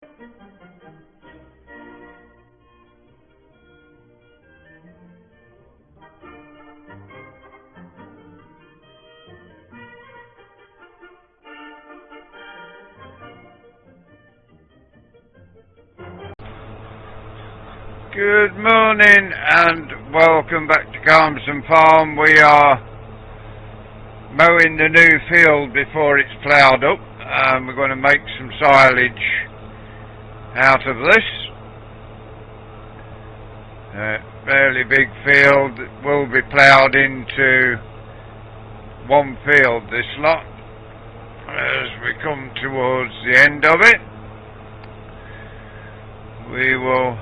Good morning and welcome back to Calmsden Farm. We are mowing the new field before it's ploughed up. We're going to make some silage out of this. Fairly big field. It will be ploughed into one field, this lot. As we come towards the end of it, we will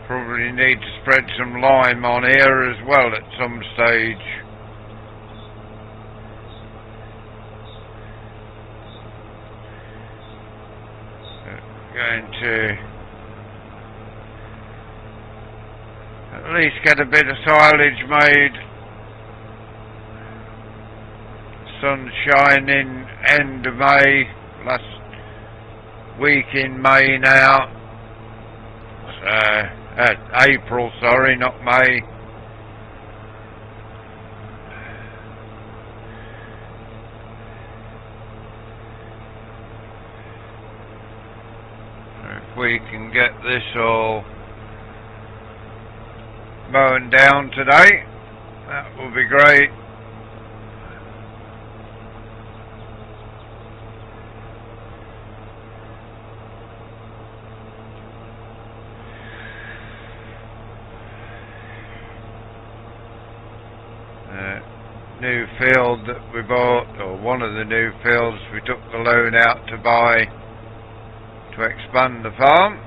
probably need to spread some lime on here as well at some stage. Going to at least get a bit of silage made. Sun shining end of May, last week in May now. April, sorry, not May. If we can get this all mown down today, that will be great. New field that we bought, or one of the new fields we took the loan out to buy to expand the farm.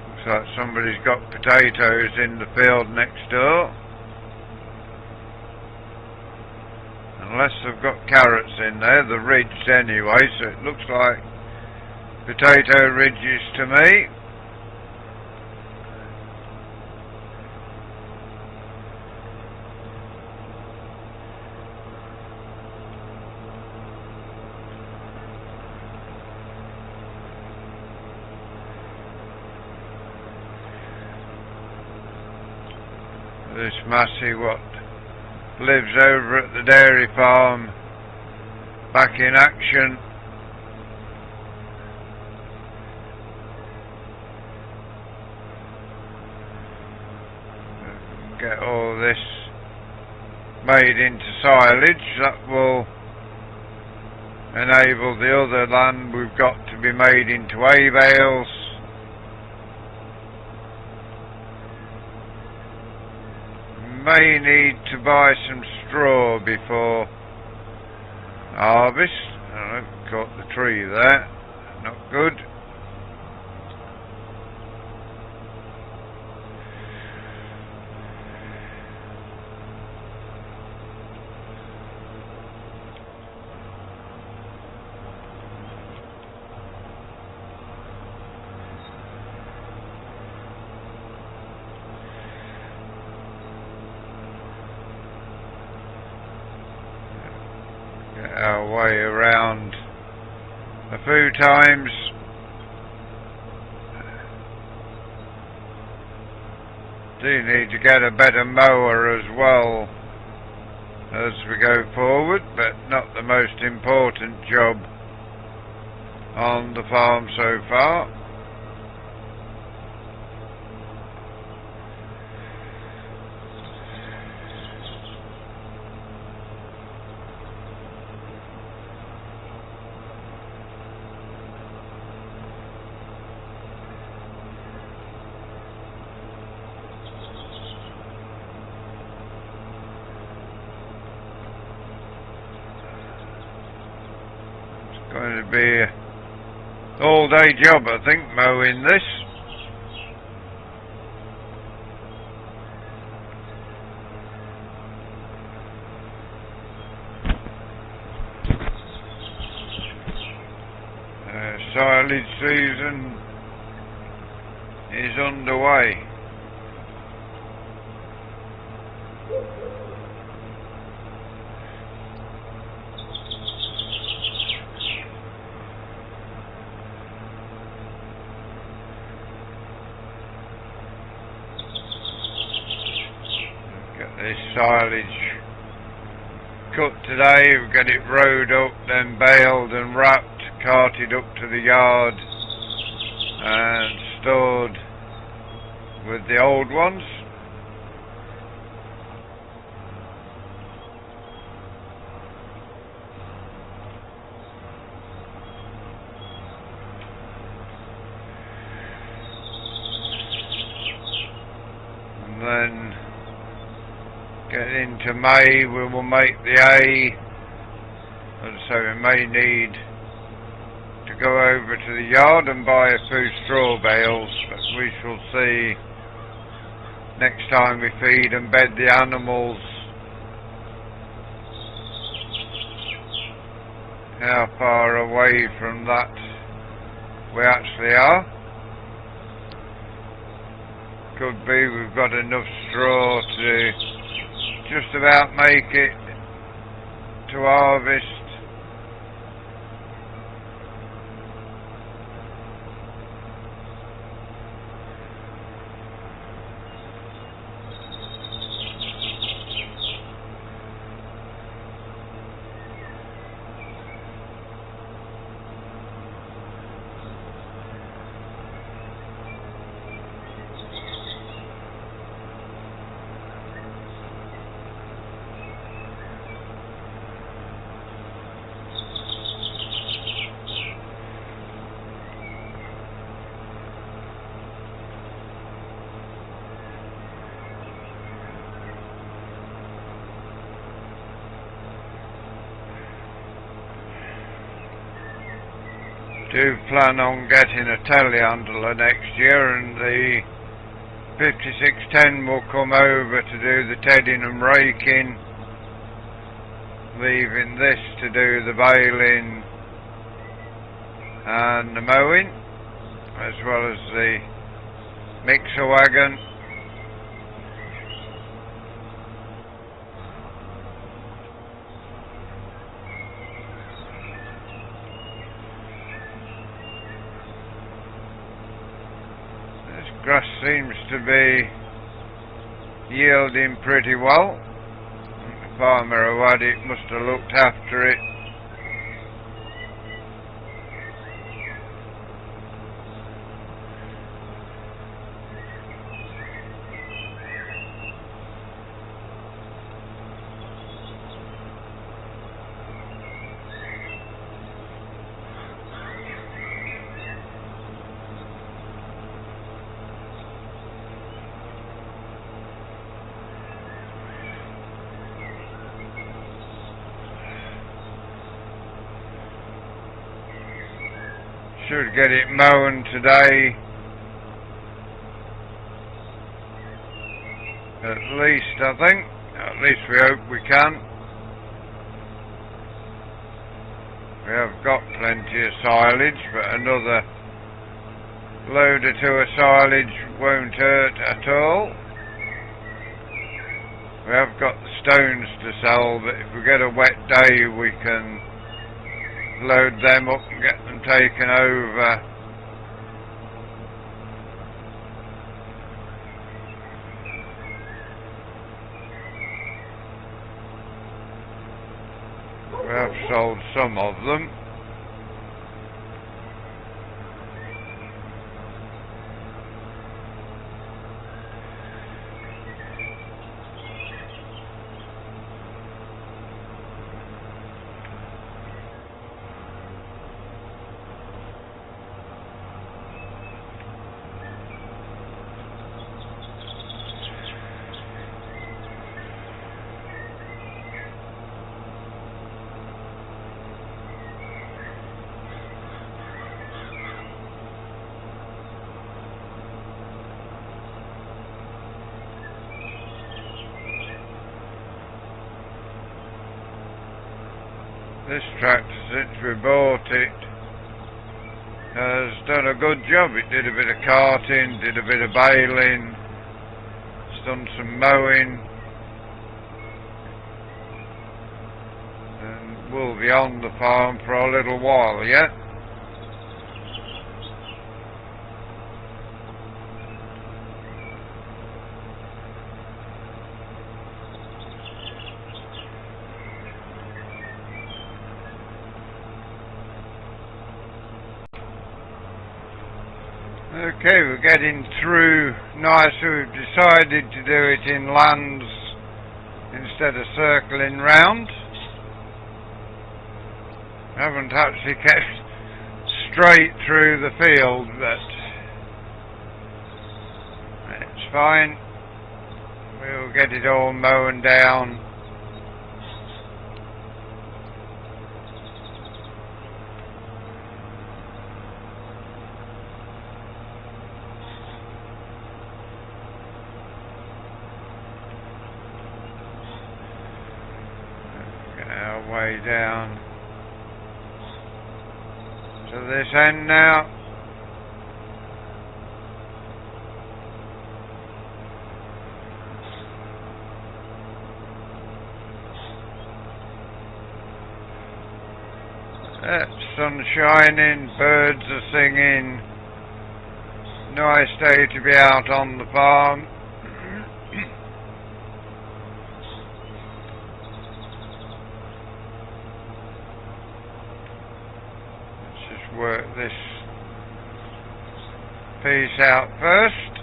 Looks like somebody's got potatoes in the field next door. Unless they've got carrots in there, the ridge anyway, so it looks like potato ridges to me. This Massey what lives over at the dairy farm back in action. Get all this made into silage. That will enable the other land we've got to be made into hay bales. May need to buy some straw before harvest. I caught the tree there, not good. Our way around a few times. Do need to get a better mower as well as we go forward, but not the most important job on the farm so far. Going to be an all-day job, I think, mowing this. silage season is underway. Get this silage cut today, we've got it rowed up, then baled and wrapped, carted up to the yard and stored with the old ones. And then get into May, we will make the hay, and so we may need to go over to the yard and buy a few straw bales, but we shall see next time we feed and bed the animals how far away from that we actually are. Could be we've got enough straw to just about make it to harvest. Do plan on getting a telehandler next year, and the 5610 will come over to do the tedding and raking, leaving this to do the baling and the mowing, as well as the mixer wagon. Grass seems to be yielding pretty well. The farmer who had it must have looked after it. Should get it mown today, at least, I think. At least we hope we can. We have got plenty of silage, but another load or two of silage won't hurt at all. We have got the stones to sell, but if we get a wet day we can load them up and get them taken over. We have sold some of them. This tractor, since we bought it, has done a good job. It did a bit of carting, did a bit of baling, it's done some mowing, and we'll be on the farm for a little while yet. Okay, we're getting through nicely. We've decided to do it in lands instead of circling round. Haven't actually kept straight through the field, but it's fine. We'll get it all mown down. Way down to this end now. Sun shining, birds are singing. Nice day to be out on the farm. Work this piece out first.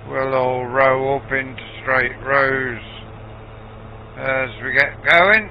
We'll all row up into straight rows as we get going.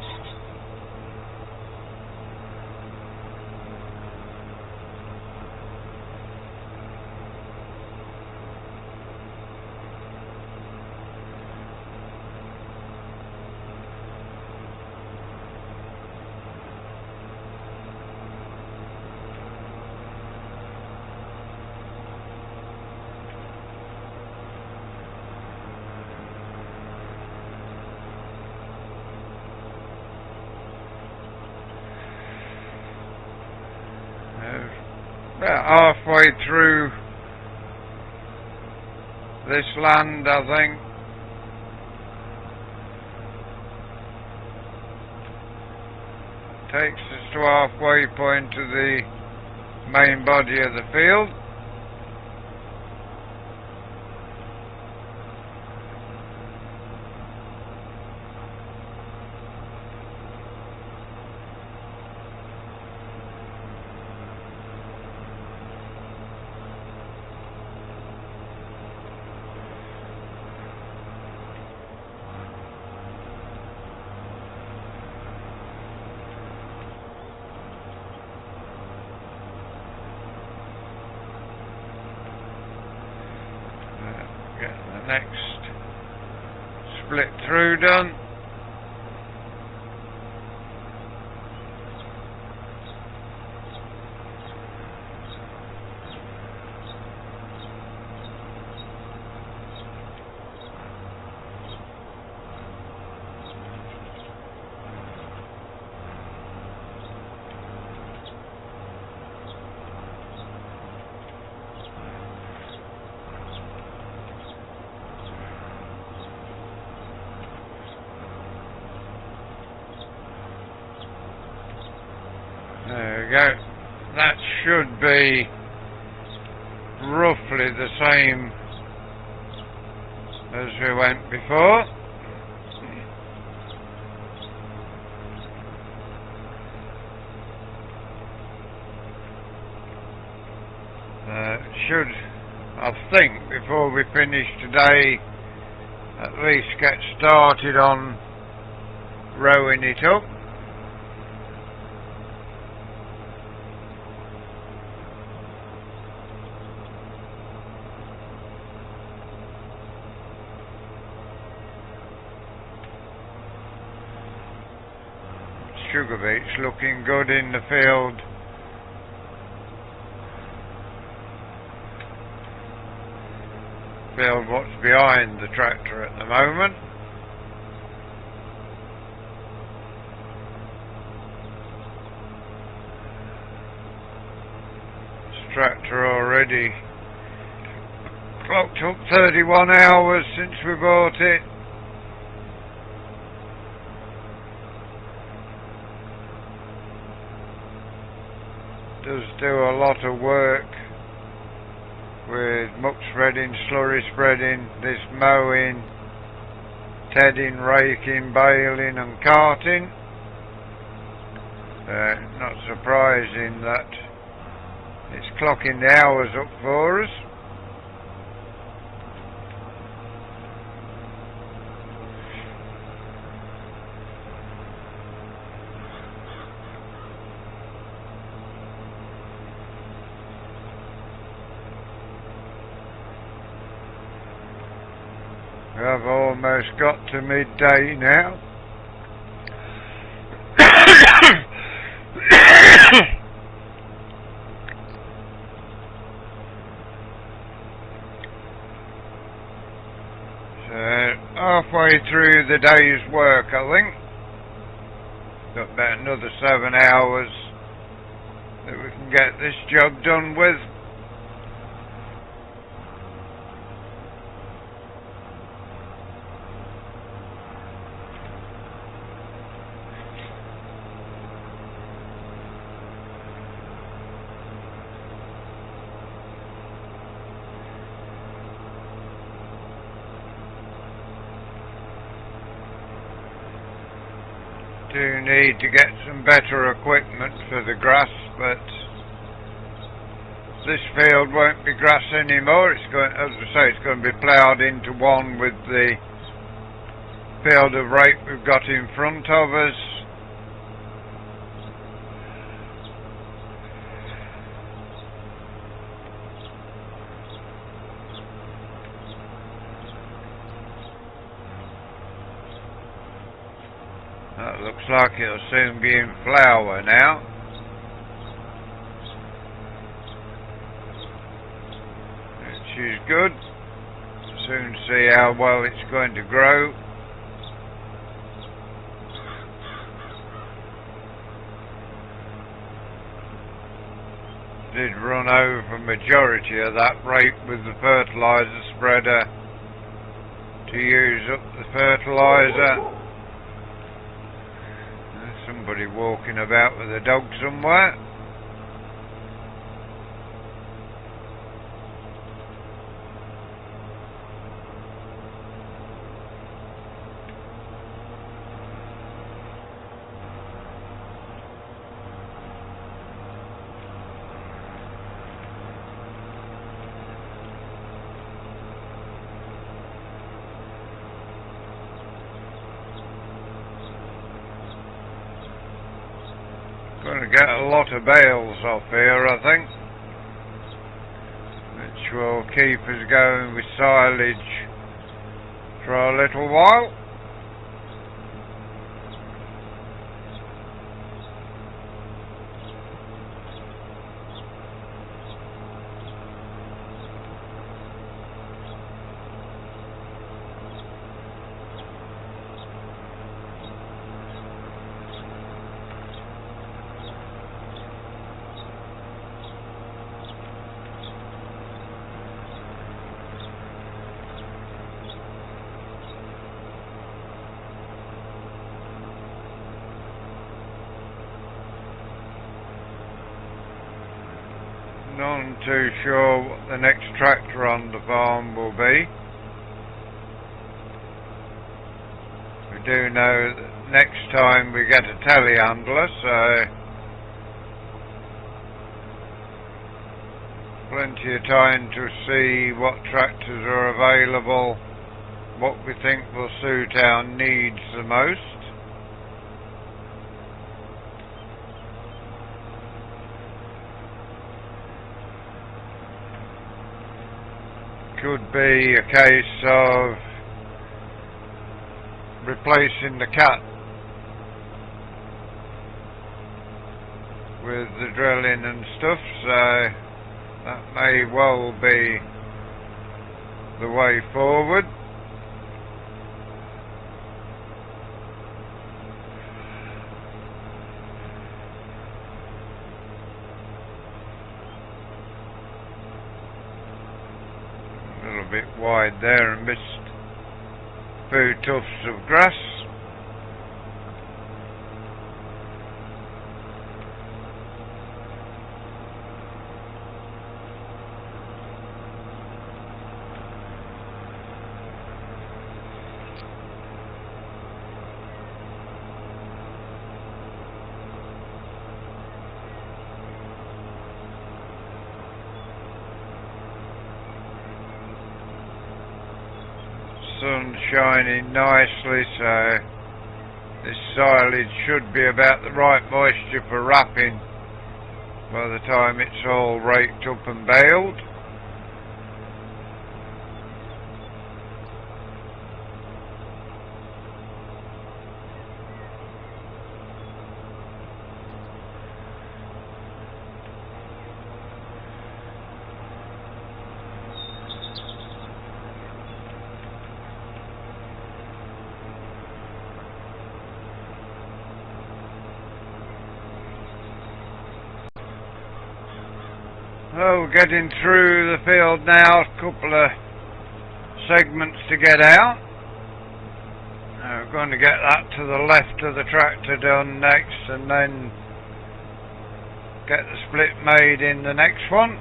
About halfway through this land, I think. Takes us to halfway point of the main body of the field. Get the next split through done. There we go. That should be roughly the same as we went before. Should, I think, before we finish today, at least get started on rowing it up. Sugar beets looking good in the field. field what's behind the tractor at the moment. This tractor already clocked up 31 hours since we bought it. Does do a lot of work with muck spreading, slurry spreading, this mowing, tedding, raking, baling and carting. Not surprising that it's clocking the hours up for us. I've almost got to midday now. So, halfway through the day's work, I think. Got about another 7 hours that we can get this job done with. Do need to get some better equipment for the grass, but this field won't be grass anymore. It's going, as I say, it's going to be ploughed into one with the field of rape we've got in front of us. That looks like it'll soon be in flower now. Which is good. Soon see how well it's going to grow. Did run over majority of that rape with the fertiliser spreader to use up the fertiliser. Somebody walking about with a dog somewhere. Going to get a lot of bales off here, I think, which will keep us going with silage for a little while. Not too sure what the next tractor on the farm will be. We do know that next time we get a telehandler, so plenty of time to see what tractors are available, what we think will suit our needs the most. Could be a case of replacing the cat with the drilling and stuff, so that may well be the way forward. A little bit wide there and missed a few tufts of grass. Sun shining nicely, so this silage should be about the right moisture for wrapping by the time it's all raked up and baled. Oh, we're getting through the field now, a couple of segments to get out. We're going to get that to the left of the tractor done next, and then get the split made in the next one.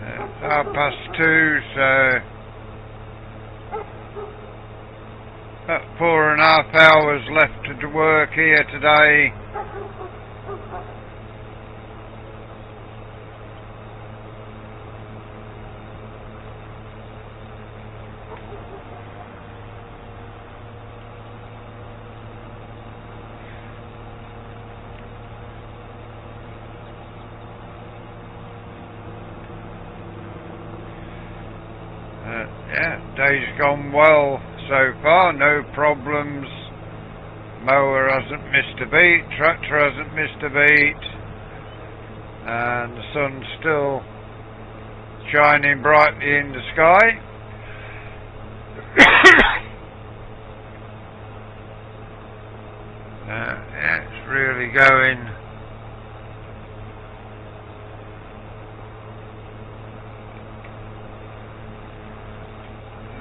It's 2:30, so about 4.5 hours left to work here today. Yeah, day's gone well so far, no problems. Mower hasn't missed a beat, tractor hasn't missed a beat, and the sun's still shining brightly in the sky. Yeah, it's really going.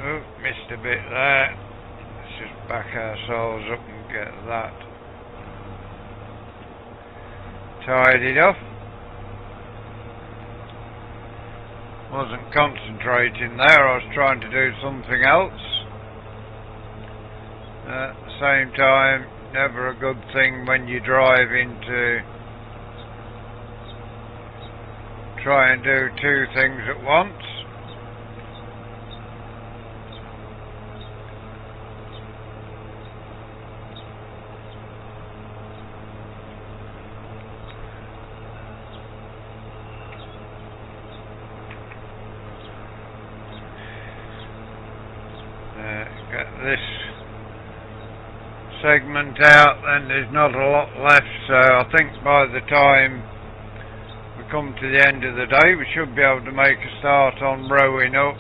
Oh, missed a bit there. Let's just back ourselves up and get that tidied up. Wasn't concentrating there, I was trying to do something else. At the same time, never a good thing when you drive to try and do two things at once. Get this segment out, then there's not a lot left, so I think by the time we come to the end of the day we should be able to make a start on rowing up.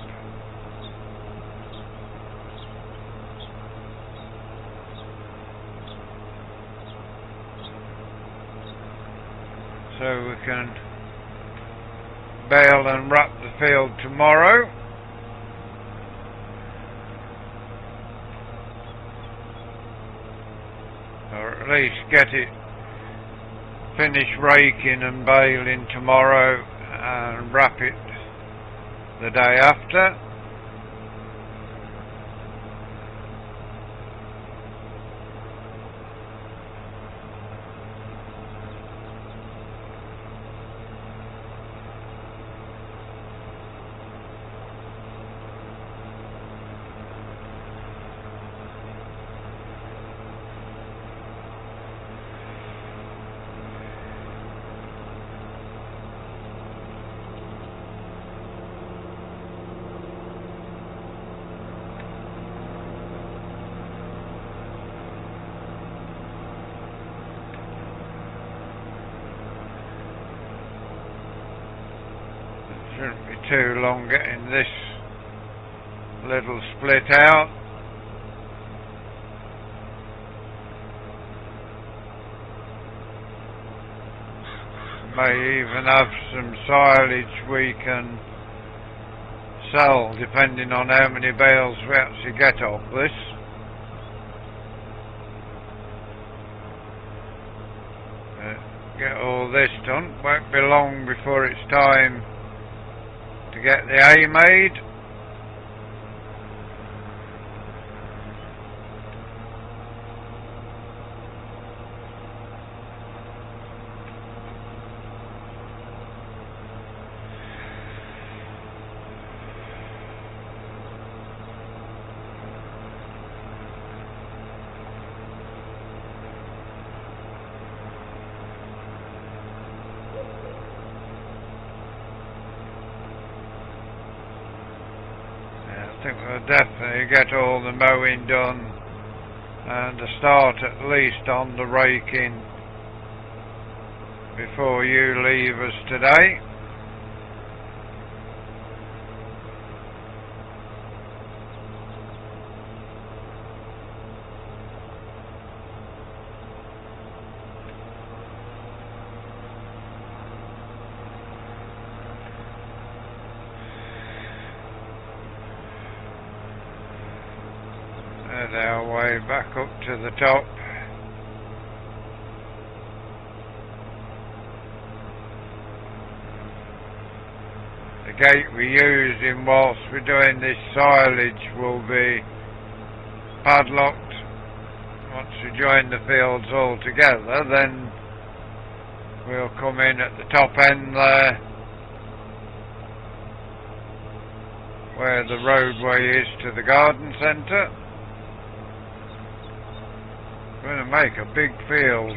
So we can bale and wrap the field tomorrow. Or at least get it finished raking and baling tomorrow and wrap it the day after. Shouldn't be too long getting this little split out. May even have some silage we can sell depending on how many bales we actually get off this. Get all this done. Won't be long before it's time to get the hay made. I think we'll definitely get all the mowing done and a start at least on the raking before you leave us today. And our way back up to the top. The gate we're using whilst we're doing this silage will be padlocked. Once we join the fields all together, then we'll come in at the top end there where the roadway is to the garden centre. We're going to make a big field.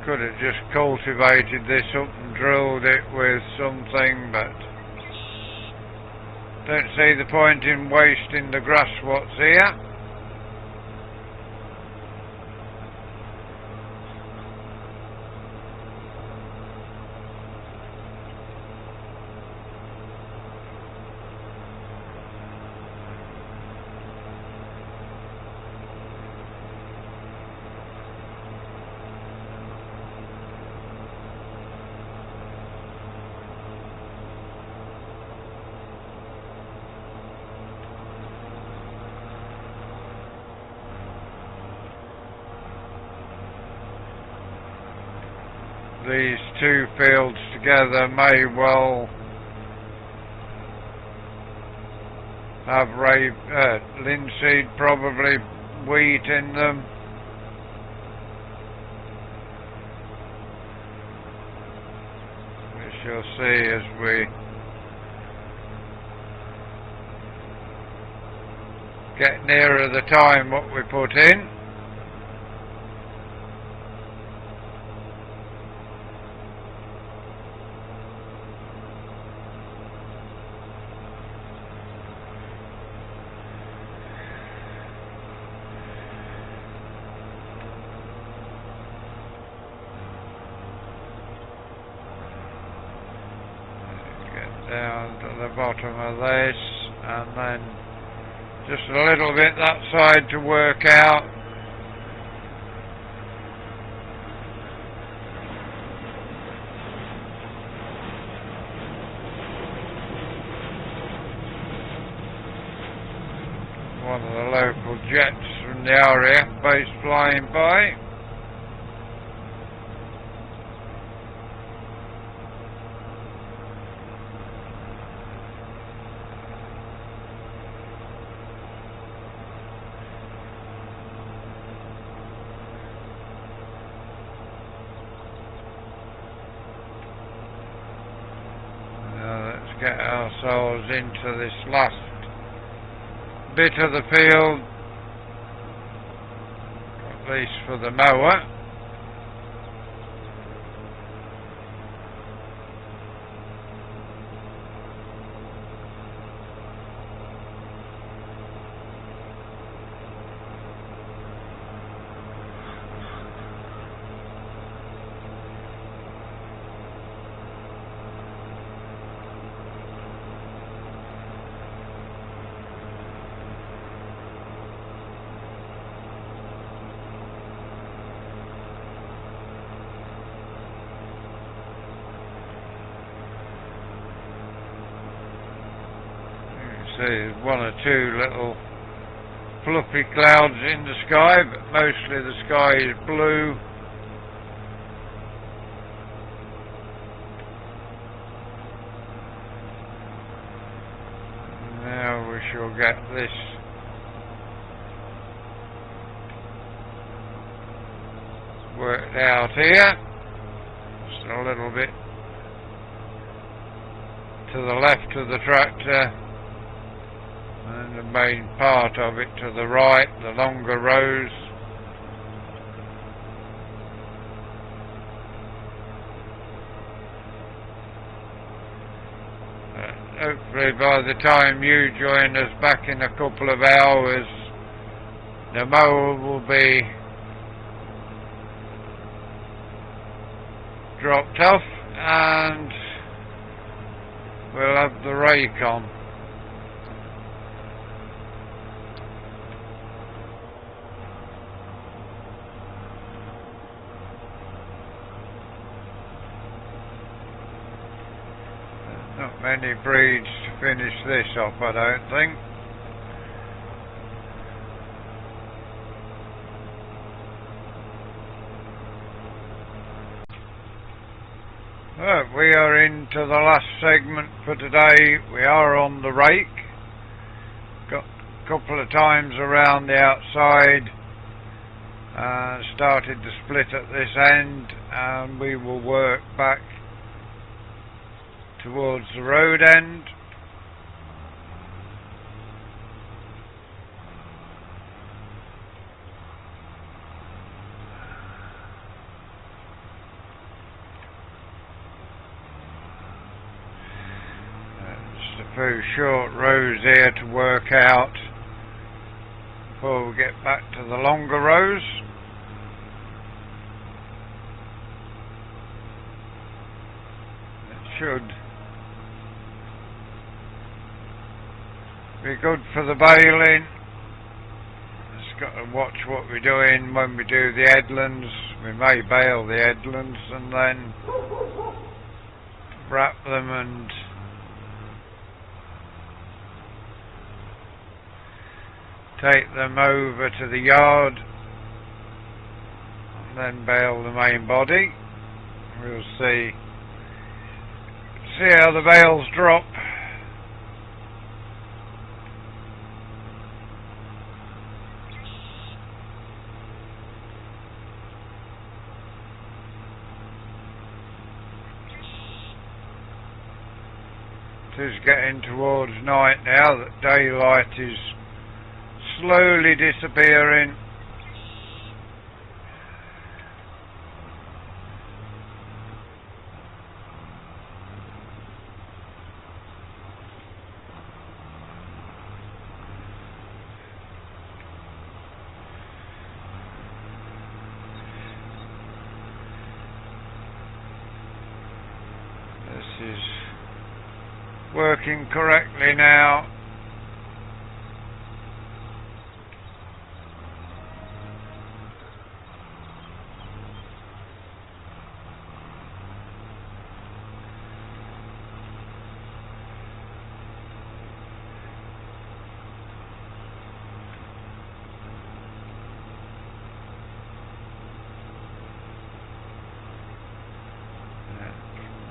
Could have just cultivated this up and drilled it with something, but don't see the point in wasting the grass what's here. These two fields together may well have linseed, probably wheat in them. We shall see as we get nearer the time what we put in. Down to the bottom of this, and then just a little bit that side to work out. One of the local jets from the RAF base flying by. Get ourselves into this last bit of the field, at least for the mower. see there's one or two little fluffy clouds in the sky, but mostly the sky is blue. Now we shall get this worked out here. Just a little bit to the left of the tractor, and the main part of it to the right, the longer rows. Hopefully by the time you join us back in a couple of hours, the mower will be dropped off and we'll have the rake on. Not many breeds to finish this off, I don't think. Well, we are into the last segment for today. We are on the rake. Got a couple of times around the outside. Started to split at this end, and we will work back towards the road end. Just a few short rows here to work out before we get back to the longer rows. It should be good for the baling. Just got to watch what we're doing when we do the headlands. We may bale the headlands and then wrap them and take them over to the yard and then bale the main body. We'll see how the bales drop. It is getting towards night now, that daylight is slowly disappearing. This is working correctly now.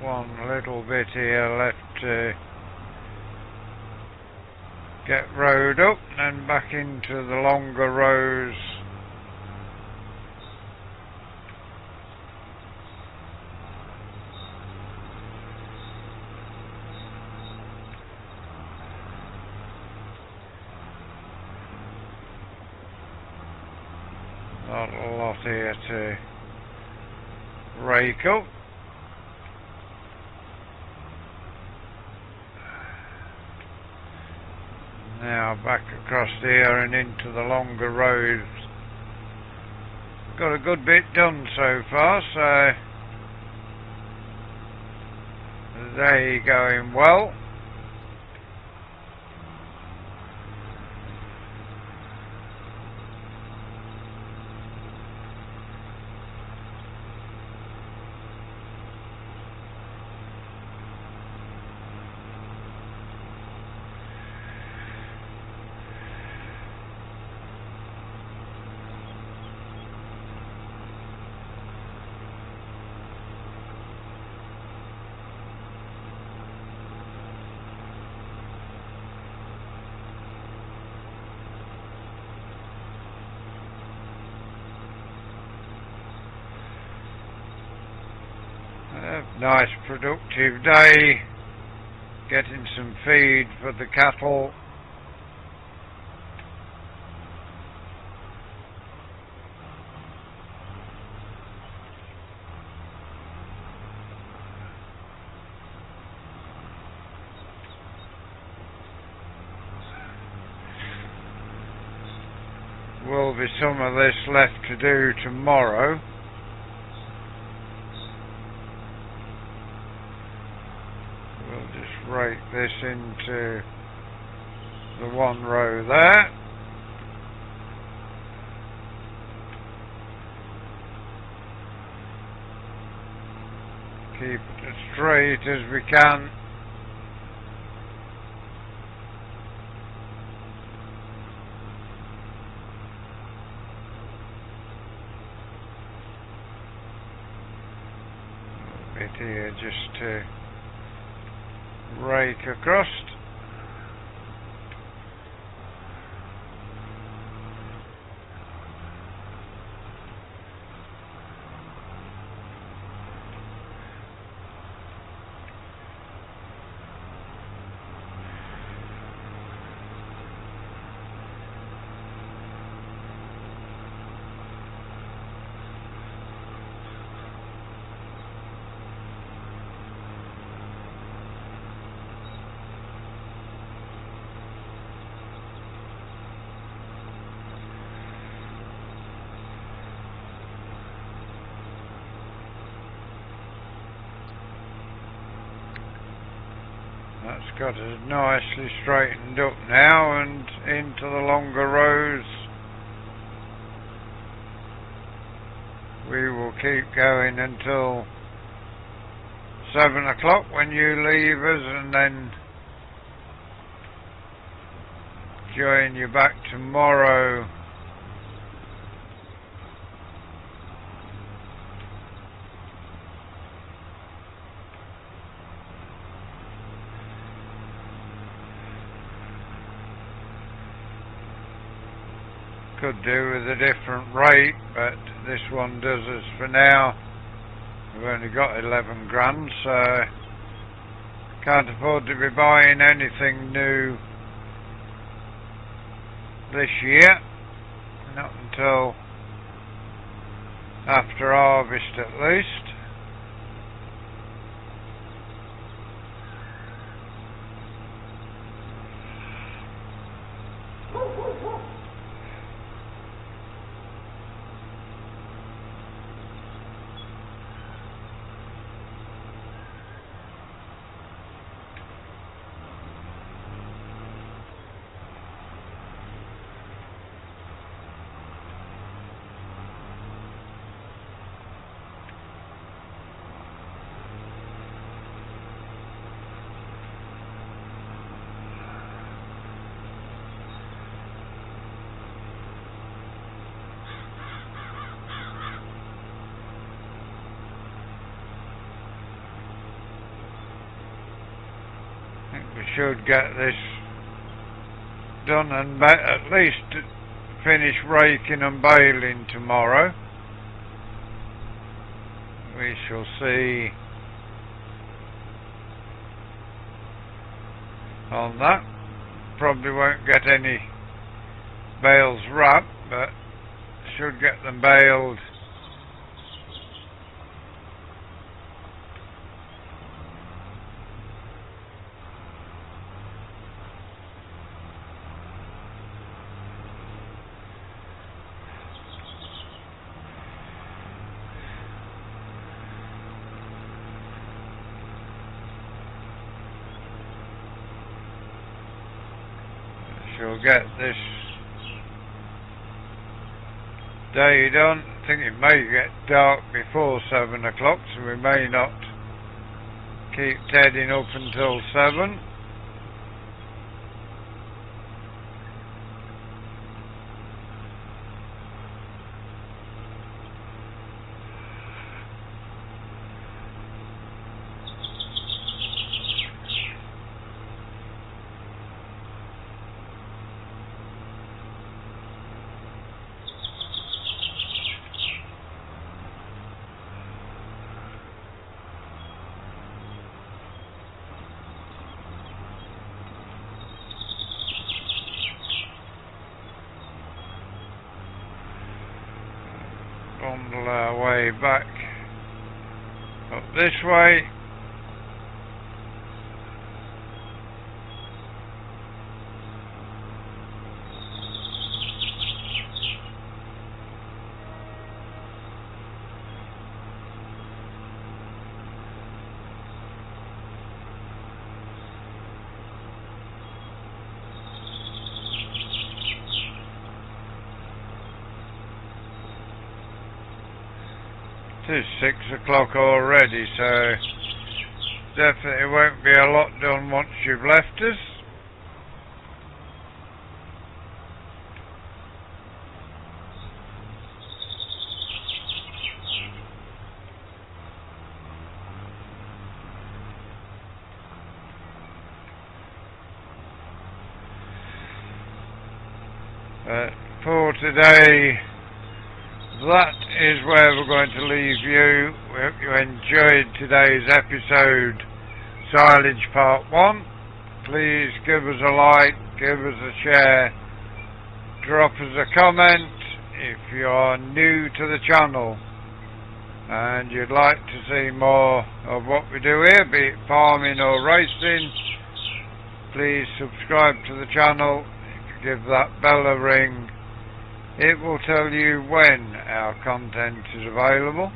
One little bit here left to get rowed up and then back into the longer rows. Not a lot here to rake up. Now back across here and into the longer roads. Got a good bit done so far, so the day going well. Nice productive day, getting some feed for the cattle. Will be some of this left to do tomorrow. We'll just rake this into the one row there. Keep it as straight as we can. A bit here just to rake across. That's got us nicely straightened up now and into the longer rows. We will keep going until 7 o'clock when you leave us, and then join you back tomorrow . Could do with a different rate, but this one does us for now. We've only got 11 grand, so can't afford to be buying anything new this year, not until after harvest at least. We should get this done and at least finish raking and baling tomorrow. We shall see on that. Probably won't get any bales wrapped, but should get them baled. She'll get this day done. I think it may get dark before 7 o'clock, so we may not keep tedding up until 7. bundle our way back up this way. It is 6 o'clock already, so definitely won't be a lot done once you've left us. For today, that is where we're going to leave you. We hope you enjoyed today's episode, Silage Part 1. Please give us a like, give us a share, drop us a comment if you're new to the channel and you'd like to see more of what we do here, be it farming or racing. Please subscribe to the channel. If you give that bell a ring, it will tell you when our content is available.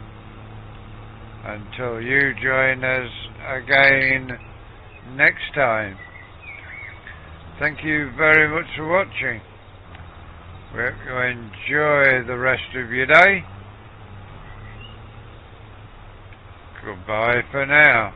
Until you join us again next time. Thank you very much for watching. We hope you enjoy the rest of your day. Goodbye for now.